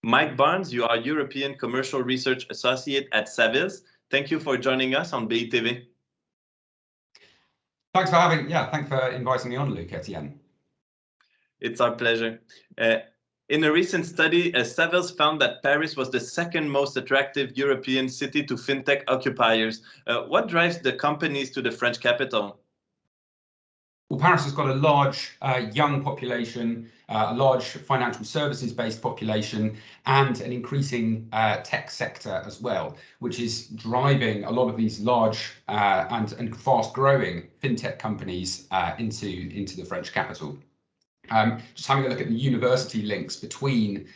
Mike Barnes, you are European Commercial Research Associate at Savills. Thank you for joining us on BiTV. Thanks for inviting me on, Luc Etienne. It's our pleasure. In a recent study, Savills found that Paris was the second most attractive European city to fintech occupiers. What drives the companies to the French capital? Well, Paris has got a large young population, a large financial services-based population, and an increasing tech sector as well, which is driving a lot of these large and fast-growing fintech companies into the French capital. Just having a look at the university links between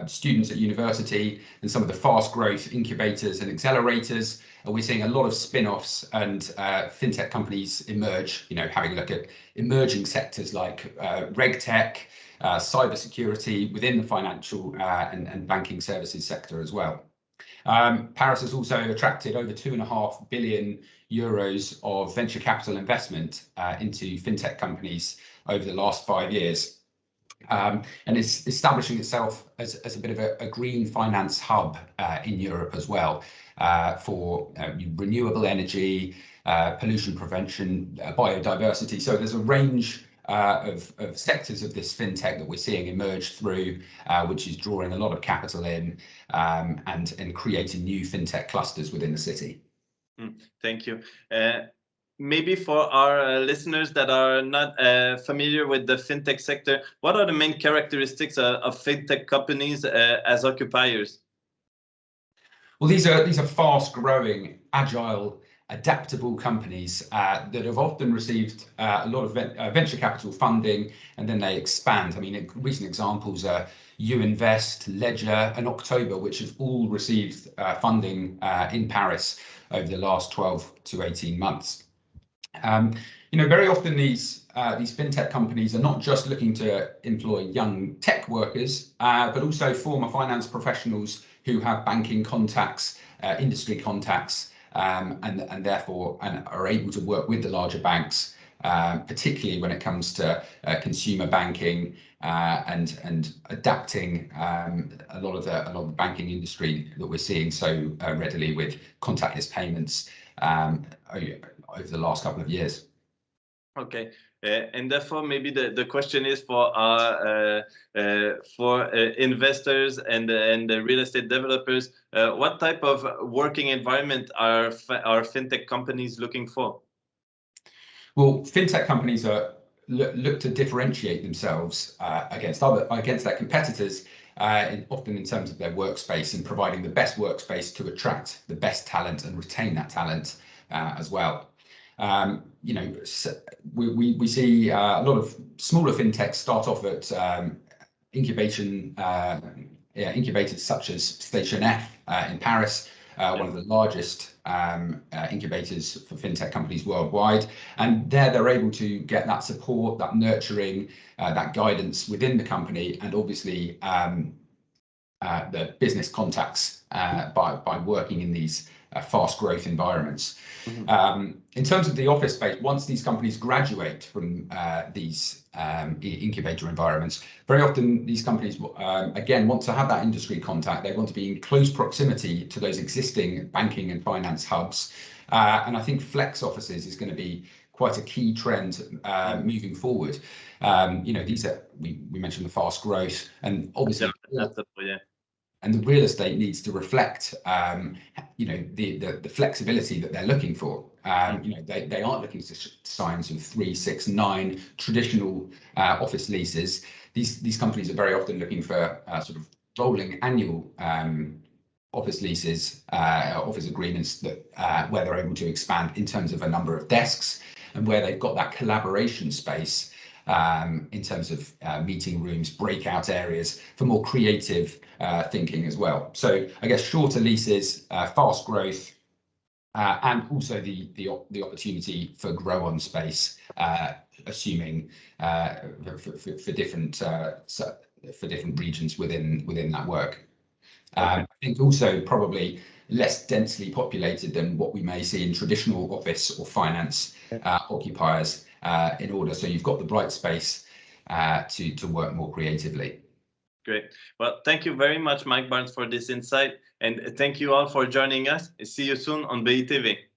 students at university and some of the fast growth incubators and accelerators. We're seeing a lot of spin-offs and fintech companies emerge, having a look at emerging sectors like regtech, cybersecurity within the financial and banking services sector as well. Paris has also attracted over 2.5 billion euros of venture capital investment into fintech companies over the last 5 years. And it's establishing itself as a bit of a green finance hub in Europe as well, for renewable energy, pollution prevention, biodiversity. So there's a range of sectors of this fintech that we're seeing emerge through, which is drawing a lot of capital in and creating new fintech clusters within the city. Thank you. Maybe for our listeners that are not familiar with the fintech sector, what are the main characteristics of fintech companies as occupiers? Well, these are fast-growing, agile, adaptable companies that have often received a lot of venture capital funding, and then they expand. I mean, recent examples are Uinvest, Ledger, and October, which have all received funding in Paris over the last 12 to 18 months. Very often these fintech companies are not just looking to employ young tech workers, but also former finance professionals who have banking contacts, industry contacts, and therefore are able to work with the larger banks, particularly when it comes to consumer banking and adapting a lot of the banking industry that we're seeing so readily with contactless payments over the last couple of years. Okay, and therefore maybe the question is for investors and the real estate developers, what type of working environment are fintech companies looking for? Well, fintech companies look to differentiate themselves against their competitors, often in terms of their workspace and providing the best workspace to attract the best talent and retain that talent as well. We see a lot of smaller fintechs start off at incubators such as Station F in Paris, one of the largest incubators for fintech companies worldwide. And there they're able to get that support, that nurturing, that guidance within the company, and obviously the business contacts by working in these fast growth environments. Mm-hmm. In terms of the office space, once these companies graduate from these incubator environments, very often these companies again want to have that industry contact. They want to be in close proximity to those existing banking and finance hubs, and I think flex offices is going to be quite a key trend moving forward. These are we mentioned the fast growth, and obviously and the real estate needs to reflect the flexibility that they're looking for. They aren't looking to sign some 3, 6, 9 traditional office leases. These companies are very often looking for sort of rolling annual office leases, office agreements that where they're able to expand in terms of a number of desks, and where they've got that collaboration space in terms of meeting rooms, breakout areas for more creative thinking as well. So I guess shorter leases, fast growth, and also the opportunity for grow on space, assuming for different regions within that work. Okay. I think also probably less densely populated than what we may see in traditional office or finance occupiers in order. So you've got the bright space to work more creatively. Great. Well, thank you very much, Mike Barnes, for this insight. And thank you all for joining us. See you soon on BiTV.